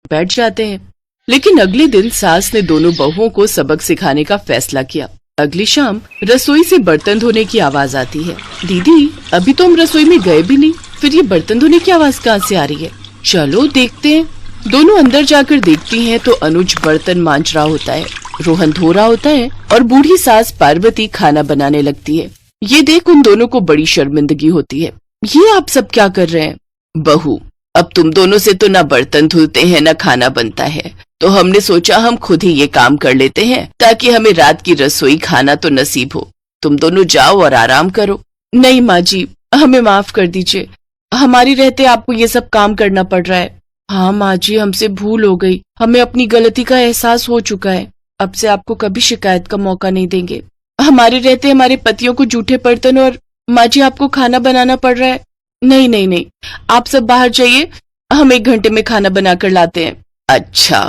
बैठ जाते हैं। लेकिन अगले दिन सास ने दोनों बहुओं को सबक सिखाने का फैसला किया। अगली शाम रसोई से बर्तन धोने की आवाज आती है। दीदी, अभी तो हम रसोई में गए भी नहीं, फिर ये बर्तन धोने की आवाज कहाँ से आ रही है? चलो देखते हैं। दोनों अंदर जाकर देखती हैं तो अनुज बर्तन मांज रहा होता है, रोहन धो रहा होता है और बूढ़ी सास पार्वती खाना बनाने लगती है। ये देख उन दोनों को बड़ी शर्मिंदगी होती है। ये आप सब क्या कर रहे हैं? बहू, अब तुम दोनों से तो ना बर्तन धुलते हैं ना खाना बनता है, तो हमने सोचा हम खुद ही ये काम कर लेते हैं ताकि हमें रात की रसोई खाना तो नसीब हो। तुम दोनों जाओ और आराम करो। नहीं माँ जी, हमें माफ कर दीजिए, हमारी रहते आपको ये सब काम करना पड़ रहा है। हाँ माँ जी, हमसे भूल हो गई, हमें अपनी गलती का एहसास हो चुका है। अब से आपको कभी शिकायत का मौका नहीं देंगे। हमारे रहते हमारे पतियों को जूठे बर्तन और माँ जी आपको खाना बनाना पड़ रहा है। नहीं नहीं नहीं, आप सब बाहर जाइए, हम 1 घंटे में खाना बनाकर लाते हैं। अच्छा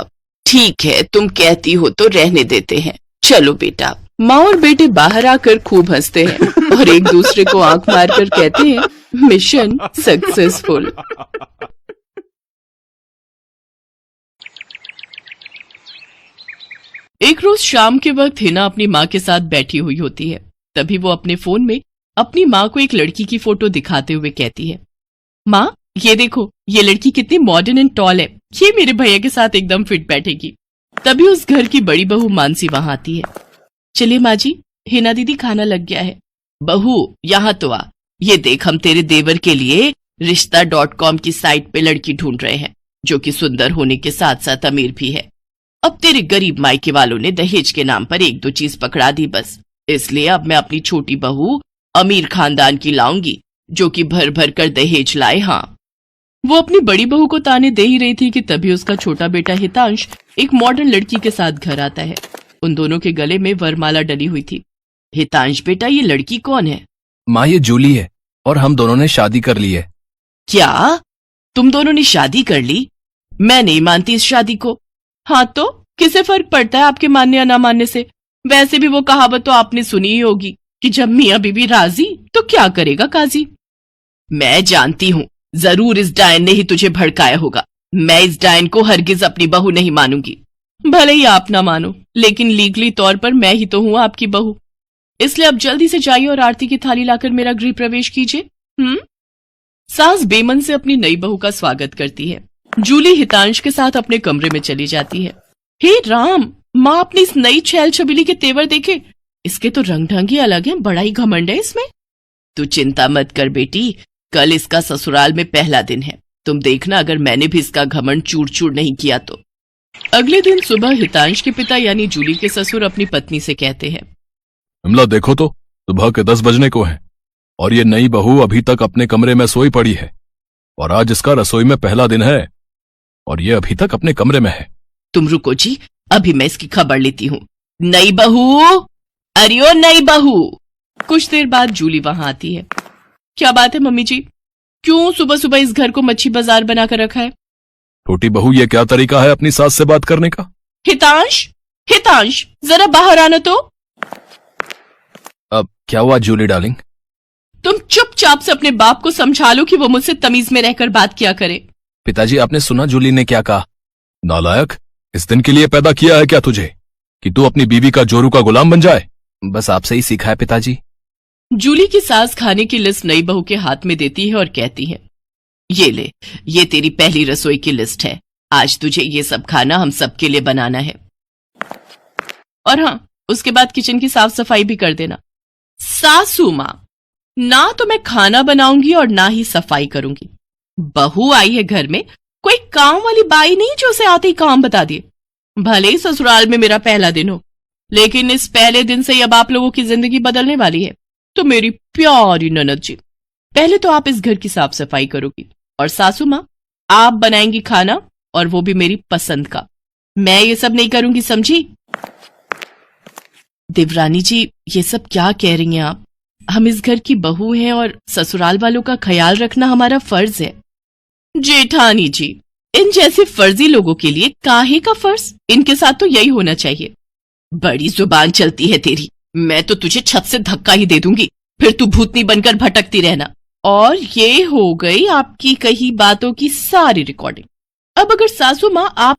ठीक है, तुम कहती हो तो रहने देते हैं। चलो बेटा। माँ और बेटे बाहर आकर खूब हंसते हैं और एक दूसरे को आंख मारकर कहते हैं, मिशन सक्सेसफुल। एक रोज शाम के वक्त हिना अपनी माँ के साथ बैठी हुई होती है। तभी वो अपने फोन में अपनी माँ को एक लड़की की फोटो दिखाते हुए कहती है, माँ ये देखो, ये लड़की कितनी मॉडर्न एंड टॉल है, ये मेरे भैया के साथ एकदम फिट बैठेगी। तभी उस घर की बड़ी बहू मानसी वहां आती है। चलिए माँ जी, हिना दीदी खाना लग गया है। बहू यहाँ तो आ, ये देख हम तेरे देवर के लिए रिश्ता.com की साइट पे लड़की ढूंढ रहे हैं, जो कि सुंदर होने के साथ साथ अमीर भी है। अब तेरे गरीब मायके वालों ने दहेज के नाम पर 1-2 चीज पकड़ा दी बस, इसलिए अब मैं अपनी छोटी बहू अमीर खानदान की लाऊंगी, जो कि भर भर कर दहेज लाए। हाँ, वो अपनी बड़ी बहू को ताने दे ही रही थी कि तभी उसका छोटा बेटा हितांश एक मॉडर्न लड़की के साथ घर आता है। उन दोनों के गले में वरमाला डली हुई थी। हितांश बेटा, ये लड़की कौन है? माँ ये जूली है और हम दोनों ने शादी कर ली है। क्या? तुम दोनों ने शादी कर ली? मैं नहीं मानती इस शादी को। हाँ तो किसे फर्क पड़ता है आपके मानने या ना मानने से? वैसे भी वो कहावत तो आपने सुनी ही होगी कि जब मियाँ बीबी राजी तो क्या करेगा काजी। मैं जानती हूँ, जरूर इस डायन ने ही तुझे भड़काया होगा। मैं इस डायन को हरगिज अपनी बहू नहीं मानूंगी। भले ही आप ना मानो, लेकिन लीगली तौर पर मैं ही तो हूँ आपकी बहू। इसलिए अब जल्दी से जाइए और आरती की थाली लाकर मेरा गृह प्रवेश कीजिए। सास बेमन से अपनी नई बहू का स्वागत करती है। जूली हितांश के साथ अपने कमरे में चली जाती है। हे राम, माँ अपनी इस नई छैल छबीली के तेवर देखे, इसके तो रंग ढंग ही अलग है, बड़ा ही घमंड है इसमें। तू चिंता मत कर बेटी, कल इसका ससुराल में पहला दिन है, तुम देखना अगर मैंने भी इसका घमंड चूर चूर नहीं किया तो। अगले दिन सुबह हितांश के पिता यानी जूली के ससुर अपनी पत्नी से कहते हैं, विमला देखो तो, सुबह के 10 बजने को हैं और ये नई बहू अभी तक अपने कमरे में सोई पड़ी है, और आज इसका रसोई में पहला दिन है और ये अभी तक अपने कमरे में है। तुम रुको जी, अभी मैं इसकी खबर लेती हूँ। नई बहू, अरे ओ नई बहू। कुछ देर बाद जूली वहां आती है। क्या बात है मम्मी जी, क्यों सुबह सुबह इस घर को मच्छी बाजार बनाकर रखा है? छोटी बहू, ये क्या तरीका है अपनी सास से बात करने का? हितांश, हितांश जरा बाहर आना तो। अब क्या हुआ जूली डार्लिंग? तुम चुपचाप से अपने बाप को समझा लो कि वो मुझसे तमीज में रहकर बात किया करे। पिताजी, आपने सुना जूली ने क्या कहा? नालायक, इस दिन के लिए पैदा किया है क्या तुझे कि तू अपनी बीवी का जोरू का गुलाम बन जाए? बस आपसे ही सीखा है पिताजी। जूली की सास खाने की लिस्ट नई बहू के हाथ में देती है और कहती है, ये ले, ये तेरी पहली रसोई की लिस्ट है, आज तुझे ये सब खाना हम सबके लिए बनाना है। और हाँ, उसके बाद किचन की साफ सफाई भी कर देना। सासू माँ, ना तो मैं खाना बनाऊंगी और ना ही सफाई करूंगी। बहू आई है घर में, कोई काम वाली बाई नहीं जो उसे आते ही काम बता दिए। भले ही ससुराल में मेरा पहला दिन हो, लेकिन इस पहले दिन से अब आप लोगों की जिंदगी बदलने वाली है। तो मेरी प्यारी ननद जी, पहले तो आप इस घर की साफ सफाई करोगी और सासू माँ आप बनाएंगी खाना, और वो भी मेरी पसंद का। मैं ये सब नहीं करूंगी, समझी? देवरानी जी, ये सब क्या कह रही हैं आप? हम इस घर की बहू हैं और ससुराल वालों का ख्याल रखना हमारा फर्ज है। जेठानी जी, इन जैसे फर्जी लोगों के लिए काहे का फर्ज? इनके साथ तो यही होना चाहिए। बड़ी जुबान चलती है तेरी, मैं तो तुझे छत से धक्का ही दे दूंगी, फिर तू भूतनी बनकर भटकती रहना। और ये हो गई आपकी कही बातों की सारी रिकॉर्डिंग। अब अगर सासू माँ आप